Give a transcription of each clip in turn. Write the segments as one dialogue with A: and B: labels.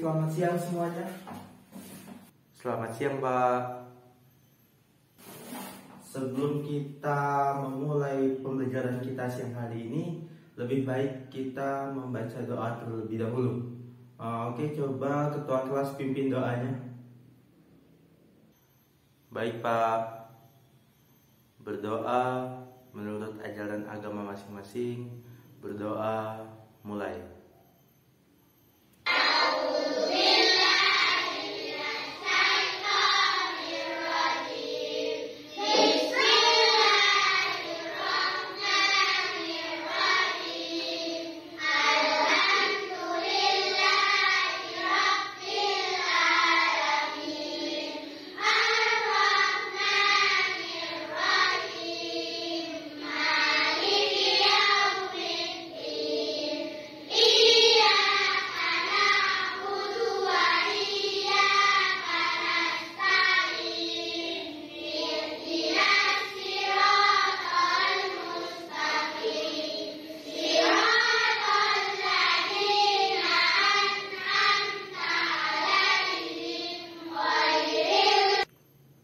A: selamat siang semuanya.
B: Selamat siang, Pak.
A: Sebelum kita memulai pembelajaran kita siang hari ini, lebih baik kita membaca doa terlebih dahulu. Oke, coba ketua kelas pimpin doanya.
B: Baik, Pak. Berdoa menurut ajaran agama masing-masing. Berdoa, mulai.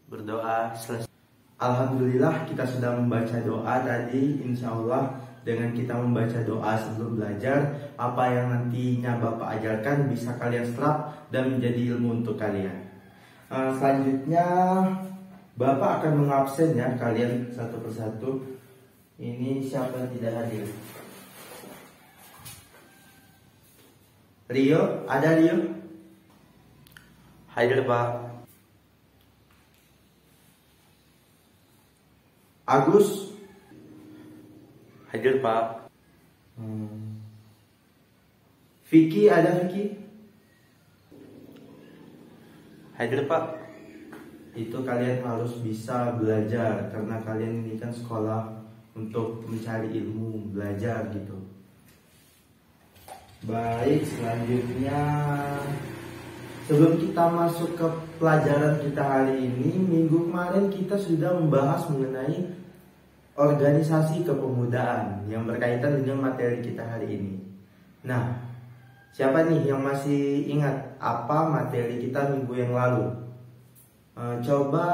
B: Berdoa selesai.
A: Alhamdulillah kita sudah membaca doa tadi. Insya Allah dengan kita membaca doa sebelum belajar, apa yang nantinya Bapak ajarkan bisa kalian serap dan menjadi ilmu untuk kalian. Selanjutnya Bapak akan mengabsen ya kalian satu persatu. Ini siapa yang tidak hadir? Rio, ada Rio?
B: Hadir, Pak.
A: Agus?
B: Hadir, Pak.
A: Vicky, ada Vicky?
B: Hadir, Pak.
A: Itu kalian harus bisa belajar karena kalian ini kan sekolah untuk mencari ilmu, belajar gitu. Baik, selanjutnya sebelum kita masuk ke pelajaran kita hari ini, minggu kemarin kita sudah membahas mengenai organisasi kepemudaan yang berkaitan dengan materi kita hari ini. Nah, siapa nih yang masih ingat apa materi kita minggu yang lalu? Coba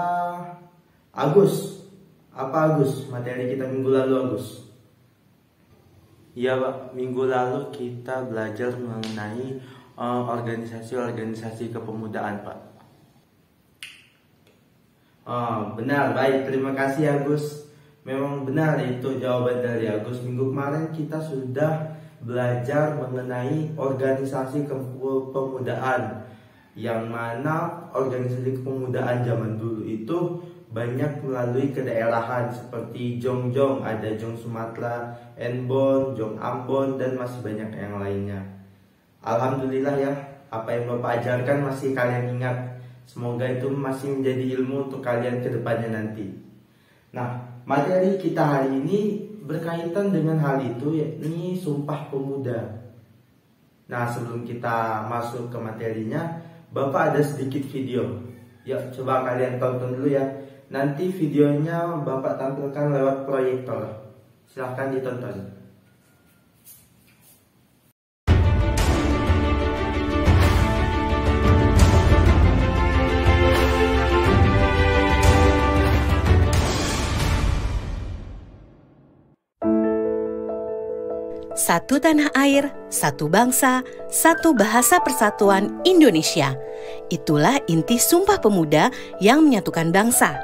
A: Agus, apa Agus materi kita minggu lalu, Agus?
B: Iya, Pak. Minggu lalu kita belajar mengenai organisasi-organisasi kepemudaan, Pak.
A: Benar, baik, terima kasih Agus. Memang benar itu jawaban dari Agus. Minggu kemarin kita sudah belajar mengenai organisasi kepemudaan, yang mana organisasi kepemudaan zaman dulu itu banyak melalui kedaerahan seperti Jongjong, ada Jong Sumatera, Enbon, Jong Ambon, dan masih banyak yang lainnya. Alhamdulillah ya, apa yang Bapak ajarkan masih kalian ingat. Semoga itu masih menjadi ilmu untuk kalian ke depannya nanti. Nah, materi kita hari ini berkaitan dengan hal itu, yakni Sumpah Pemuda. Nah, sebelum kita masuk ke materinya, Bapak ada sedikit video. Yuk, coba kalian tonton dulu ya. Nanti videonya Bapak tampilkan lewat proyektor. Silahkan ditonton.
C: Satu tanah air, satu bangsa, satu bahasa persatuan Indonesia. Itulah inti Sumpah Pemuda yang menyatukan bangsa.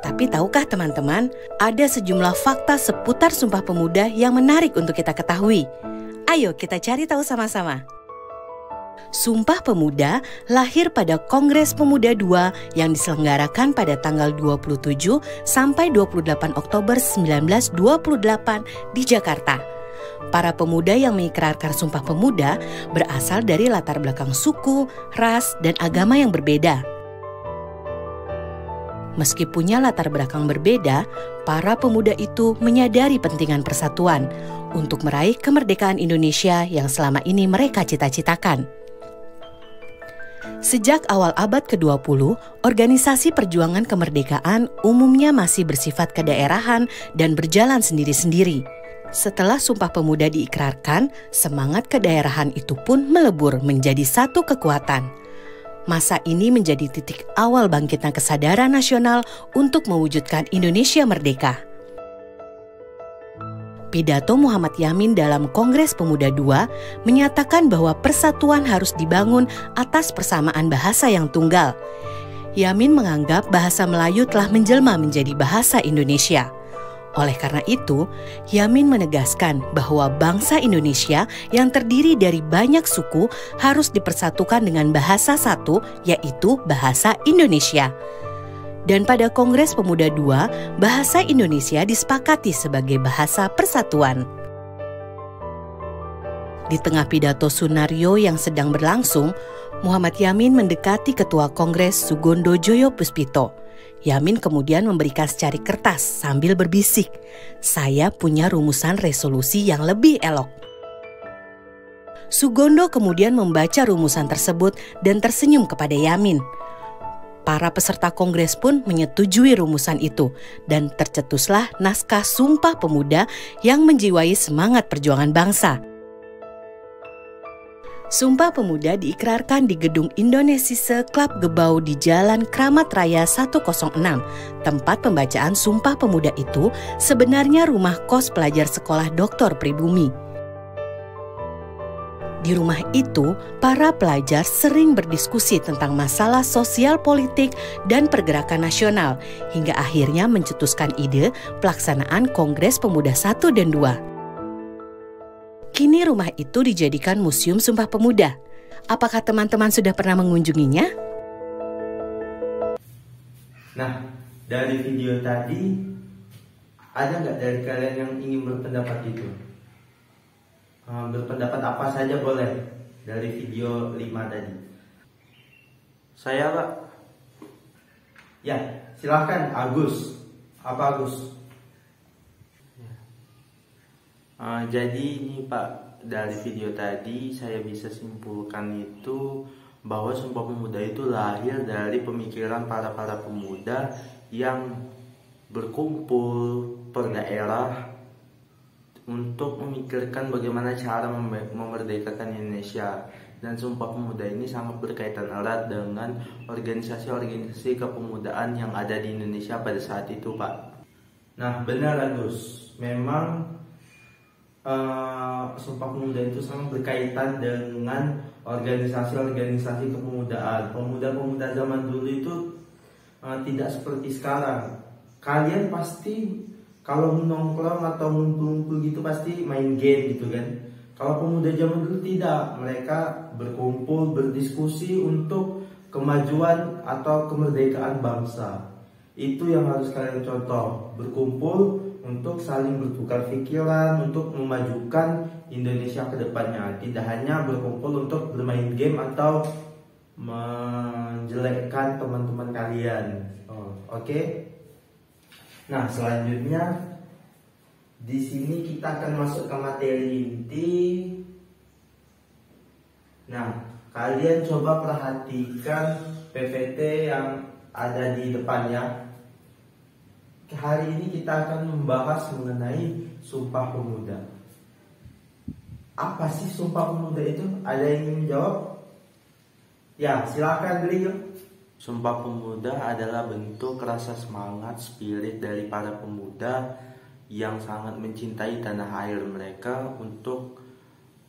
C: Tapi tahukah teman-teman, ada sejumlah fakta seputar Sumpah Pemuda yang menarik untuk kita ketahui. Ayo kita cari tahu sama-sama. Sumpah Pemuda lahir pada Kongres Pemuda II yang diselenggarakan pada tanggal 27 sampai 28 Oktober 1928 di Jakarta. Para pemuda yang mengikrarkan Sumpah Pemuda berasal dari latar belakang suku, ras, dan agama yang berbeda. Meski punya latar belakang berbeda, para pemuda itu menyadari pentingan persatuan untuk meraih kemerdekaan Indonesia yang selama ini mereka cita-citakan. Sejak awal abad ke-20, organisasi perjuangan kemerdekaan umumnya masih bersifat kedaerahan dan berjalan sendiri-sendiri. Setelah Sumpah Pemuda diikrarkan, semangat kedaerahan itu pun melebur menjadi satu kekuatan. Masa ini menjadi titik awal bangkitnya kesadaran nasional untuk mewujudkan Indonesia merdeka. Pidato Muhammad Yamin dalam Kongres Pemuda II menyatakan bahwa persatuan harus dibangun atas persamaan bahasa yang tunggal. Yamin menganggap bahasa Melayu telah menjelma menjadi bahasa Indonesia. Oleh karena itu, Yamin menegaskan bahwa bangsa Indonesia yang terdiri dari banyak suku harus dipersatukan dengan bahasa satu, yaitu bahasa Indonesia. Dan pada Kongres Pemuda II, bahasa Indonesia disepakati sebagai bahasa persatuan. Di tengah pidato Sunario yang sedang berlangsung, Muhammad Yamin mendekati Ketua Kongres Sugondo Joyo Puspito. Yamin kemudian memberikan secari kertas sambil berbisik, "Saya punya rumusan resolusi yang lebih elok." Sugondo kemudian membaca rumusan tersebut dan tersenyum kepada Yamin. Para peserta kongres pun menyetujui rumusan itu dan tercetuslah naskah Sumpah Pemuda yang menjiwai semangat perjuangan bangsa. Sumpah Pemuda diikrarkan di Gedung Indonesiese Klub Gebau di Jalan Kramat Raya 106. Tempat pembacaan Sumpah Pemuda itu sebenarnya rumah kos pelajar sekolah Dr. Pribumi. Di rumah itu, para pelajar sering berdiskusi tentang masalah sosial politik dan pergerakan nasional, hingga akhirnya mencetuskan ide pelaksanaan Kongres Pemuda 1 dan 2. Kini rumah itu dijadikan Museum Sumpah Pemuda. Apakah teman-teman sudah pernah mengunjunginya?
A: Nah, dari video tadi, ada nggak dari kalian yang ingin berpendapat itu? Berpendapat apa saja boleh dari video 5 tadi.
B: Saya, Pak.
A: Ya, silahkan Agus. Apa Agus?
B: Jadi ini Pak, dari video tadi saya bisa simpulkan itu bahwa Sumpah Pemuda itu lahir dari pemikiran para pemuda yang berkumpul per daerah untuk memikirkan bagaimana cara memerdekakan Indonesia. Dan Sumpah Pemuda ini sangat berkaitan erat dengan organisasi-organisasi kepemudaan yang ada di Indonesia pada saat itu, Pak.
A: Nah, benar Agus. Memang Sumpah Pemuda itu sangat berkaitan dengan organisasi-organisasi kepemudaan. Pemuda-pemuda zaman dulu itu tidak seperti sekarang. Kalian pasti kalau nongkrong atau ngumpul-ngumpul gitu pasti main game gitu kan. Kalau pemuda zaman dulu tidak, mereka berkumpul, berdiskusi untuk kemajuan atau kemerdekaan bangsa. Itu yang harus kalian contoh, berkumpul untuk saling bertukar pikiran, untuk memajukan Indonesia ke depannya. Tidak hanya berkumpul untuk bermain game atau menjelekkan teman-teman kalian. Oke? Nah, selanjutnya di sini kita akan masuk ke materi inti. Nah, kalian coba perhatikan PPT yang ada di depannya. Hari ini kita akan membahas mengenai Sumpah Pemuda. Apa sih Sumpah Pemuda itu? Ada yang ingin menjawab? Ya, silakan beliau.
B: Sumpah Pemuda adalah bentuk rasa semangat, spirit dari para pemuda yang sangat mencintai tanah air mereka untuk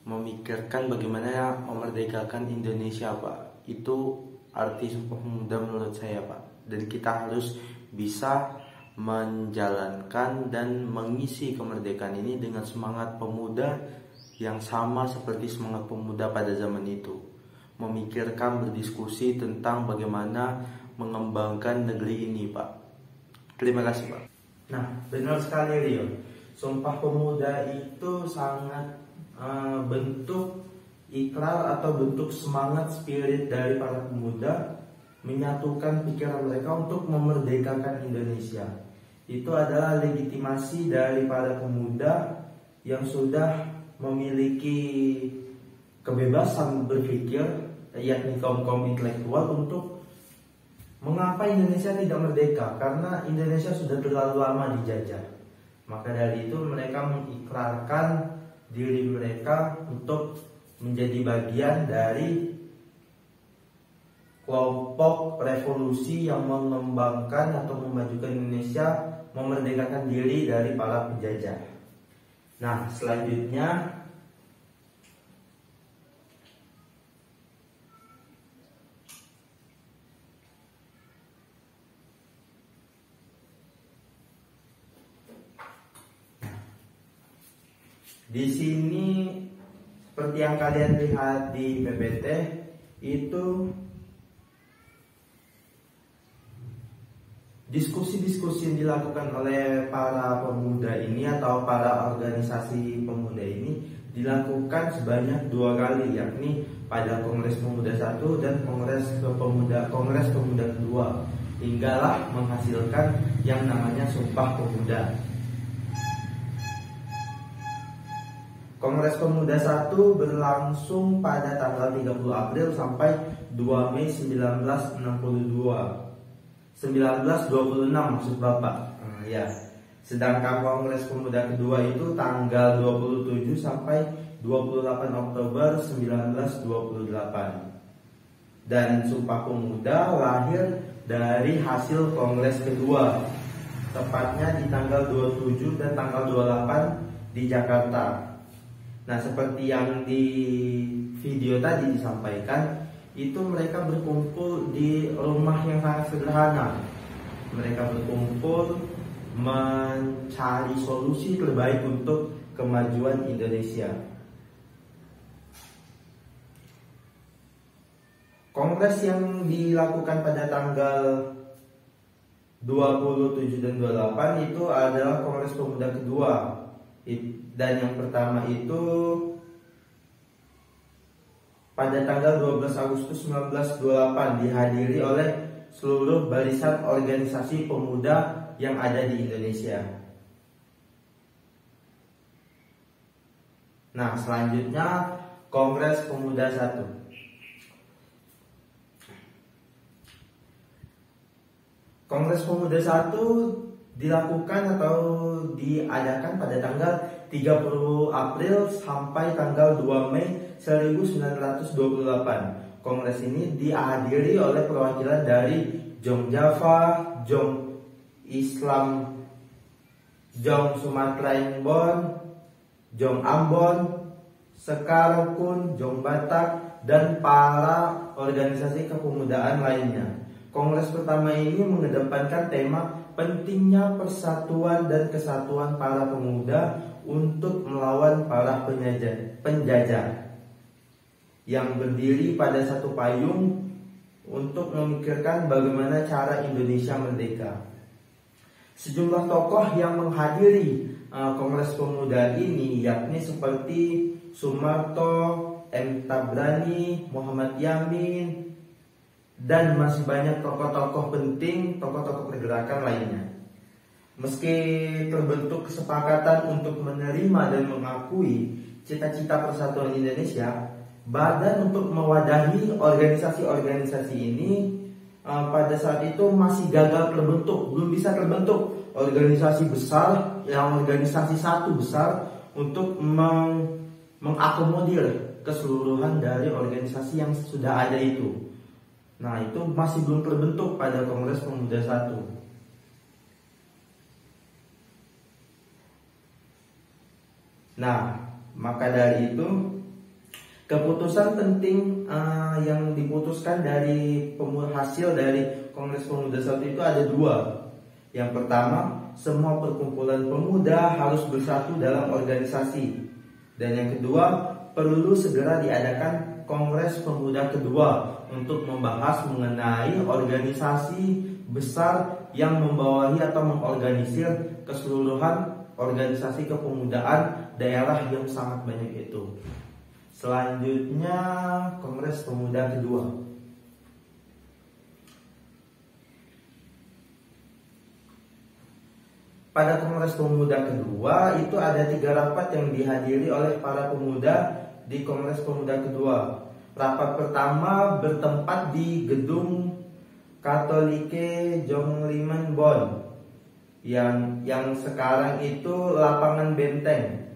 B: memikirkan bagaimana memerdekakan Indonesia, Pak. Itu arti Sumpah Pemuda menurut saya, Pak. Dan kita harus bisa menjalankan dan mengisi kemerdekaan ini dengan semangat pemuda yang sama seperti semangat pemuda pada zaman itu, memikirkan, berdiskusi tentang bagaimana mengembangkan negeri ini, Pak. Terima kasih, Pak.
A: Nah, benar sekali Rio. Sumpah Pemuda itu sangat bentuk ikrar atau bentuk semangat spirit dari para pemuda menyatukan pikiran mereka untuk memerdekakan Indonesia. Itu adalah legitimasi dari para pemuda yang sudah memiliki kebebasan berpikir, yakni kaum-kaum intelektual, untuk mengapa Indonesia tidak merdeka, karena Indonesia sudah terlalu lama dijajah. Maka dari itu mereka mengikrarkan diri mereka untuk menjadi bagian dari kelompok revolusi yang mengembangkan atau memajukan Indonesia, memerdekakan diri dari para penjajah. Nah, selanjutnya di sini seperti yang kalian lihat di PPT itu diskusi-diskusi yang dilakukan oleh para pemuda ini atau para organisasi pemuda ini dilakukan sebanyak 2 kali, yakni pada Kongres Pemuda 1 dan Kongres Pemuda kedua, hinggalah menghasilkan yang namanya Sumpah Pemuda. Kongres Pemuda 1 berlangsung pada tanggal 30 April sampai 2 Mei 1926 maksud Bapak. Ya. Sedangkan Kongres Pemuda kedua itu tanggal 27 sampai 28 Oktober 1928. Dan Sumpah Pemuda lahir dari hasil Kongres kedua, tepatnya di tanggal 27 dan tanggal 28 di Jakarta. Nah, seperti yang di video tadi disampaikan, itu mereka berkumpul di rumah yang sangat sederhana. Mereka berkumpul mencari solusi terbaik untuk kemajuan Indonesia. Kongres yang dilakukan pada tanggal 27 dan 28 itu adalah Kongres Pemuda kedua. Dan yang pertama itu pada tanggal 12 Agustus 1928 dihadiri oleh seluruh barisan organisasi pemuda yang ada di Indonesia. Nah, selanjutnya Kongres Pemuda 1. Kongres Pemuda 1 dilakukan atau diadakan pada tanggal 30 April sampai tanggal 2 Mei 1928. Kongres ini dihadiri oleh perwakilan dari Jong Java, Jong Islam, Jong Sumatera Inbon, Jong Ambon, Sekar Kun, Jong Batak, dan para organisasi kepemudaan lainnya. Kongres pertama ini mengedepankan tema pentingnya persatuan dan kesatuan para pemuda untuk melawan para penjajah yang berdiri pada satu payung untuk memikirkan bagaimana cara Indonesia merdeka. Sejumlah tokoh yang menghadiri Kongres Pemuda ini yakni seperti Sumarto, M. Tabrani, Muhammad Yamin, dan masih banyak tokoh-tokoh penting, tokoh-tokoh pergerakan lainnya. Meski terbentuk kesepakatan untuk menerima dan mengakui cita-cita persatuan Indonesia, badan untuk mewadahi organisasi-organisasi ini pada saat itu masih gagal terbentuk, belum bisa terbentuk organisasi besar, yang organisasi satu besar untuk mengakomodir keseluruhan dari organisasi yang sudah ada itu. Nah, itu masih belum terbentuk pada Kongres Pemuda 1. Nah, maka dari itu keputusan penting yang diputuskan dari hasil dari Kongres Pemuda 1 itu ada 2. Yang pertama, semua perkumpulan pemuda harus bersatu dalam organisasi. Dan yang kedua, perlu segera diadakan Kongres Pemuda kedua untuk membahas mengenai organisasi besar yang membawahi atau mengorganisir keseluruhan organisasi kepemudaan daerah yang sangat banyak itu. Selanjutnya Kongres Pemuda kedua. Pada Kongres Pemuda kedua itu ada 3 rapat yang dihadiri oleh para pemuda di Kongres Pemuda kedua. Rapat pertama bertempat di Gedung Katolike Jonglimen Bonn. yang sekarang itu lapangan Benteng.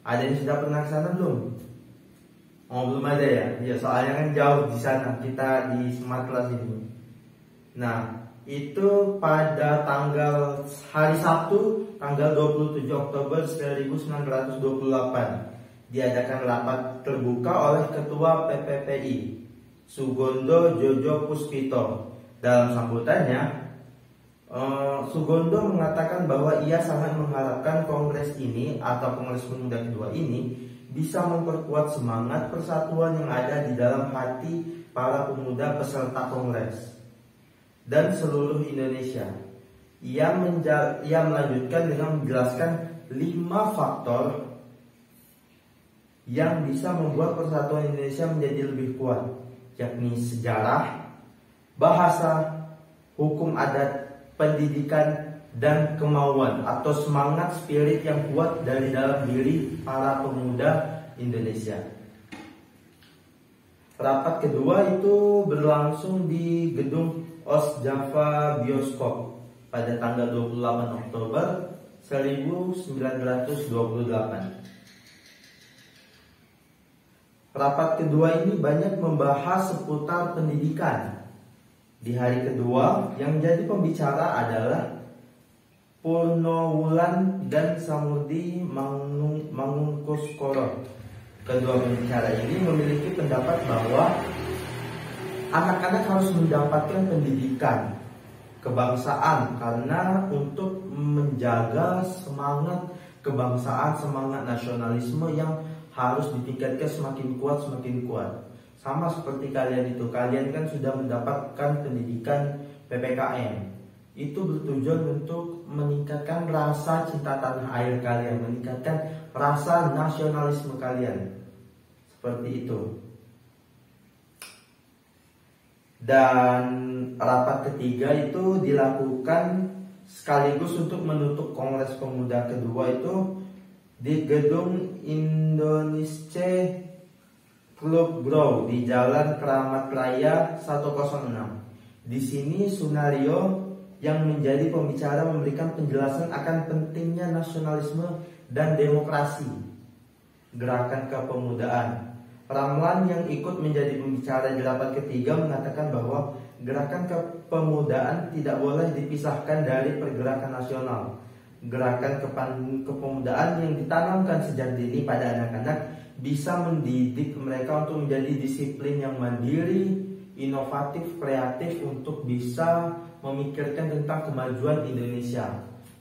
A: Ada yang sudah pernah ke sana belum? Oh, belum ada ya? Ya, soalnya kan jauh di sana, kita di Sumatera sini. Nah, itu pada hari Sabtu tanggal 27 Oktober 1928 diadakan rapat terbuka oleh Ketua PPPI Sugondo Jojo Puspito. Dalam sambutannya, Sugondo mengatakan bahwa ia sangat mengharapkan kongres ini atau Kongres Pemuda kedua ini bisa memperkuat semangat persatuan yang ada di dalam hati para pemuda peserta kongres dan seluruh Indonesia. Ia melanjutkan dengan menjelaskan 5 faktor yang bisa membuat persatuan Indonesia menjadi lebih kuat, yakni sejarah, bahasa, hukum adat, pendidikan, dan kemauan atau semangat spirit yang kuat dari dalam diri para pemuda Indonesia. Rapat kedua itu berlangsung di gedung Os Java Bioskop pada tanggal 28 Oktober 1928. Rapat kedua ini banyak membahas seputar pendidikan. Di hari kedua yang jadi pembicara adalah Purnowulan dan Samudi Mangungkuskoro. Kedua pembicara ini memiliki pendapat bahwa anak-anak harus mendapatkan pendidikan kebangsaan karena untuk menjaga semangat kebangsaan, semangat nasionalisme yang harus ditingkatkan semakin kuat. Sama seperti kalian itu, kalian kan sudah mendapatkan pendidikan PPKN. Itu bertujuan untuk meningkatkan rasa cinta tanah air kalian, meningkatkan rasa nasionalisme kalian. Seperti itu. Dan rapat ketiga itu dilakukan sekaligus untuk menutup Kongres Pemuda kedua itu di gedung Indonesia Club Grow di Jalan Keramat Raya 106. Di sini Sunario yang menjadi pembicara memberikan penjelasan akan pentingnya nasionalisme dan demokrasi, gerakan kepemudaan. Ramlan yang ikut menjadi pembicara di rapat ketiga mengatakan bahwa gerakan kepemudaan tidak boleh dipisahkan dari pergerakan nasional. Gerakan kepemudaan yang ditanamkan sejak dini pada anak-anak bisa mendidik mereka untuk menjadi disiplin yang mandiri, inovatif, kreatif untuk bisa memikirkan tentang kemajuan Indonesia.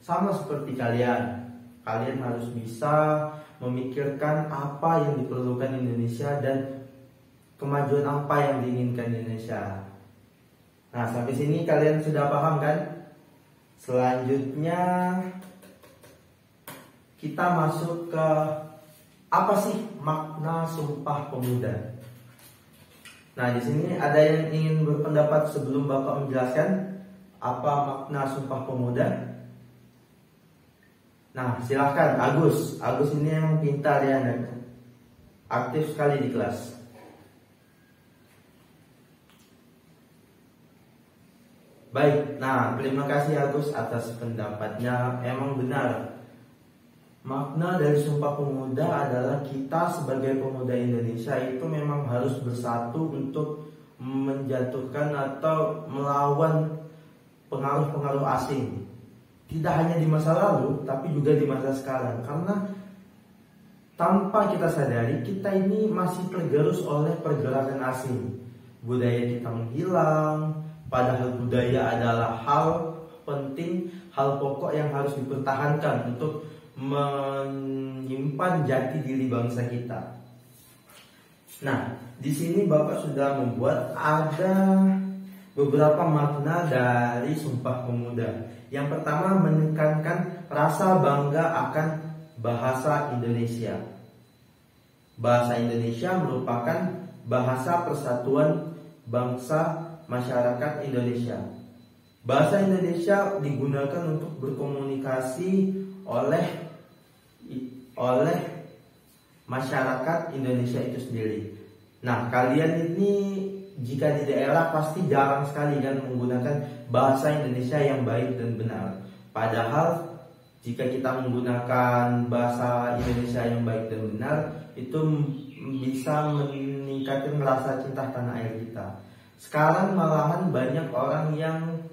A: Sama seperti kalian harus bisa memikirkan apa yang diperlukan Indonesia dan kemajuan apa yang diinginkan Indonesia. Nah, sampai sini kalian sudah paham kan? Selanjutnya kita masuk ke apa sih makna Sumpah Pemuda. Nah, di sini ada yang ingin berpendapat sebelum Bapak menjelaskan apa makna Sumpah Pemuda? Nah, silahkan Agus. Agus ini yang pintar ya, aktif sekali di kelas. Baik, nah terima kasih Agus atas pendapatnya. Emang benar, makna dari Sumpah Pemuda adalah kita sebagai pemuda Indonesia itu memang harus bersatu untuk menjatuhkan atau melawan pengaruh-pengaruh asing. Tidak hanya di masa lalu, tapi juga di masa sekarang. Karena tanpa kita sadari, kita ini masih tergerus oleh pergerakan asing. Budaya kita menghilang, padahal budaya adalah hal penting, hal pokok yang harus dipertahankan untuk menyimpan jati diri bangsa kita. Nah, di sini Bapak sudah membuat ada beberapa makna dari Sumpah Pemuda. Yang pertama, menekankan rasa bangga akan bahasa Indonesia. Bahasa Indonesia merupakan bahasa persatuan bangsa masyarakat Indonesia. Bahasa Indonesia digunakan untuk berkomunikasi oleh masyarakat Indonesia itu sendiri. Nah, kalian ini jika di daerah pasti jarang sekali kan menggunakan bahasa Indonesia yang baik dan benar. Padahal jika kita menggunakan bahasa Indonesia yang baik dan benar, itu bisa meningkatkan rasa cinta tanah air kita. Sekarang malahan banyak orang yang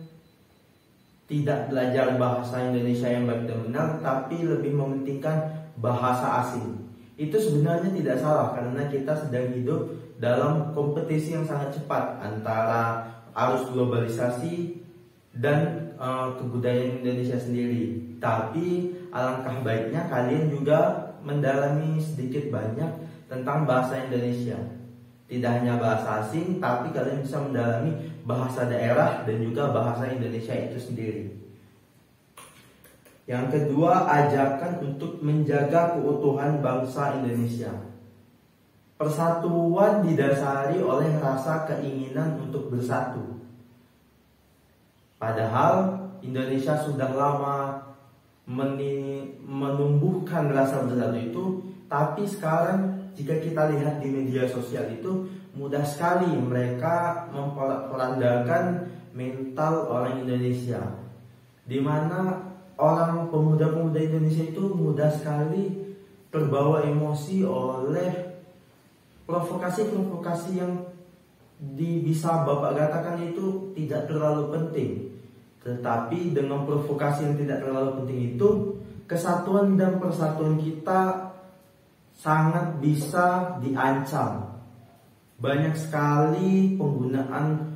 A: tidak belajar bahasa Indonesia yang baik dan benar, tapi lebih mementingkan bahasa asing. Itu sebenarnya tidak salah, karena kita sedang hidup dalam kompetisi yang sangat cepat antara arus globalisasi dan kebudayaan Indonesia sendiri. Tapi alangkah baiknya kalian juga mendalami sedikit banyak tentang bahasa Indonesia. Tidak hanya bahasa asing, tapi kalian bisa mendalami bahasa daerah dan juga bahasa Indonesia itu sendiri. Yang kedua, ajakan untuk menjaga keutuhan bangsa Indonesia. Persatuan didasari oleh rasa keinginan untuk bersatu. Padahal Indonesia sudah lama menumbuhkan rasa bersatu itu, tapi sekarang jika kita lihat di media sosial itu mudah sekali mereka memporak-porandakan mental orang Indonesia, di mana orang pemuda-pemuda Indonesia itu mudah sekali terbawa emosi oleh provokasi-provokasi yang bisa Bapak katakan itu tidak terlalu penting. Tetapi dengan provokasi yang tidak terlalu penting itu, kesatuan dan persatuan kita sangat bisa diancam. Banyak sekali penggunaan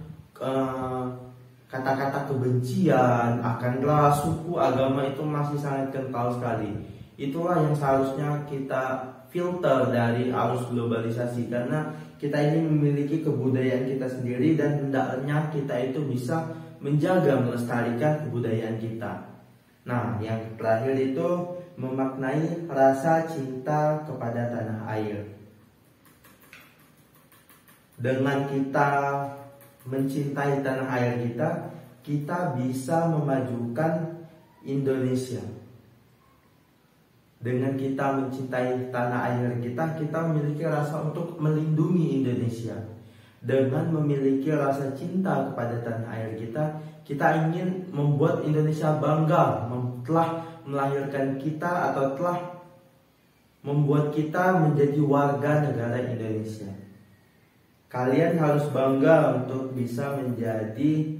A: kata-kata kebencian akan ras, suku, agama itu masih sangat kental sekali. Itulah yang seharusnya kita filter dari arus globalisasi, karena kita ini memiliki kebudayaan kita sendiri dan hendaknya kita itu bisa menjaga, melestarikan kebudayaan kita. Nah, yang terakhir itu memaknai rasa cinta kepada tanah air. Dengan kita mencintai tanah air kita, kita bisa memajukan Indonesia. Dengan kita mencintai tanah air kita, kita memiliki rasa untuk melindungi Indonesia. Dengan memiliki rasa cinta kepada tanah air kita, kita ingin membuat Indonesia bangga telah melahirkan kita atau telah membuat kita menjadi warga negara Indonesia. Kalian harus bangga untuk bisa menjadi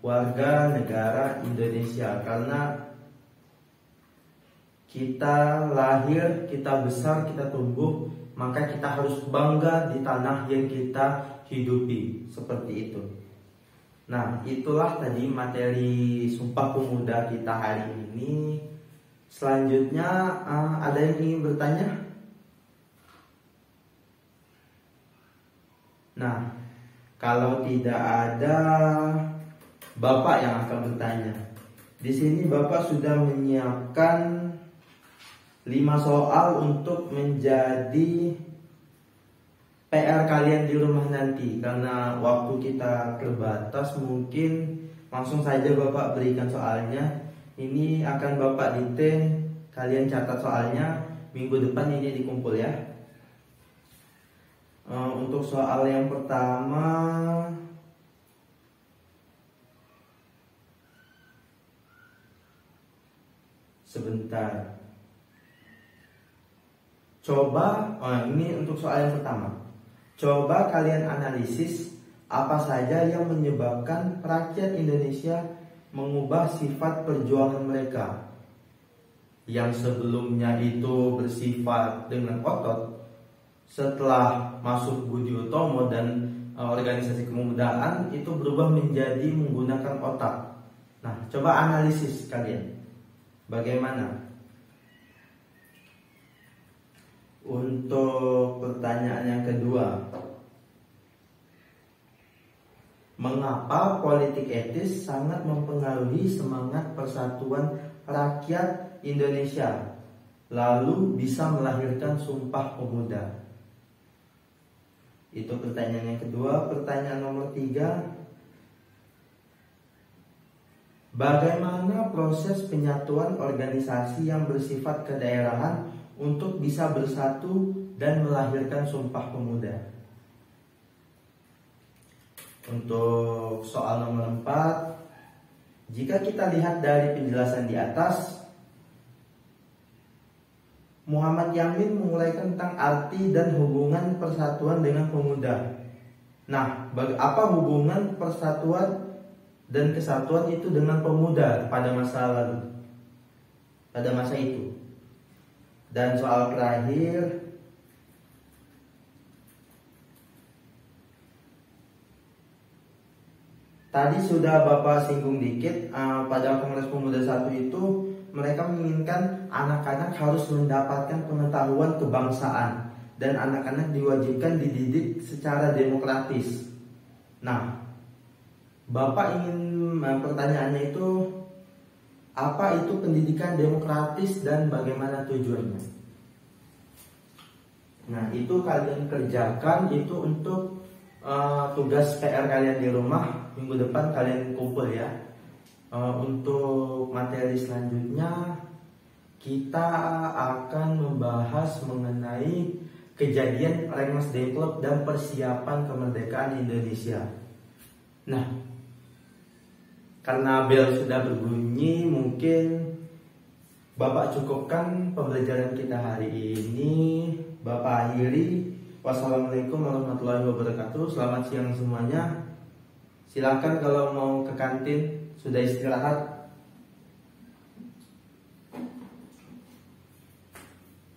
A: warga negara Indonesia, karena kita lahir, kita besar, kita tumbuh, maka kita harus bangga di tanah yang kita hidupi. Seperti itu. Nah, itulah tadi materi Sumpah Pemuda kita hari ini. Selanjutnya ada yang ingin bertanya? Nah, kalau tidak ada, Bapak yang akan bertanya. Di sini Bapak sudah menyiapkan 5 soal untuk menjadi PR kalian di rumah nanti. Karena waktu kita terbatas, mungkin langsung saja Bapak berikan soalnya. Ini akan Bapak dikte, kalian catat soalnya. Minggu depan ini dikumpul ya. Untuk soal yang pertama, sebentar. Coba, ini untuk soal yang pertama. Coba kalian analisis apa saja yang menyebabkan rakyat Indonesia mengubah sifat perjuangan mereka. Yang sebelumnya itu bersifat dengan otot, setelah masuk Budi Utomo dan organisasi kepemudaan itu berubah menjadi menggunakan otak. Nah, coba analisis kalian. Bagaimana? Untuk pertanyaan yang kedua, mengapa politik etis sangat mempengaruhi semangat persatuan rakyat Indonesia, lalu bisa melahirkan Sumpah Pemuda? Itu pertanyaan yang kedua. Pertanyaan nomor 3, bagaimana proses penyatuan organisasi yang bersifat kedaerahan untuk bisa bersatu dan melahirkan Sumpah Pemuda? Untuk soal nomor 4, Jika kita lihat dari penjelasan di atas, Muhammad Yamin menguraikan tentang arti dan hubungan persatuan dengan pemuda. Nah, apa hubungan persatuan dan kesatuan itu dengan pemuda pada masa lalu, pada masa itu? Dan soal terakhir, tadi sudah Bapak singgung dikit, pada Kongres Pemuda 1 itu mereka menginginkan anak-anak harus mendapatkan pengetahuan kebangsaan dan anak-anak diwajibkan dididik secara demokratis. Nah, Bapak ingin pertanyaannya itu, apa itu pendidikan demokratis dan bagaimana tujuannya? Nah, itu kalian kerjakan itu untuk tugas PR kalian di rumah. Minggu depan kalian kumpul ya. Untuk materi selanjutnya kita akan membahas mengenai kejadian Rengas Dengklok dan persiapan kemerdekaan Indonesia. Nah, karena bel sudah berbunyi, mungkin Bapak cukupkan pembelajaran kita hari ini. Bapak akhiri. Wassalamualaikum warahmatullahi wabarakatuh. Selamat siang semuanya. Silakan kalau mau ke kantin, sudah istirahat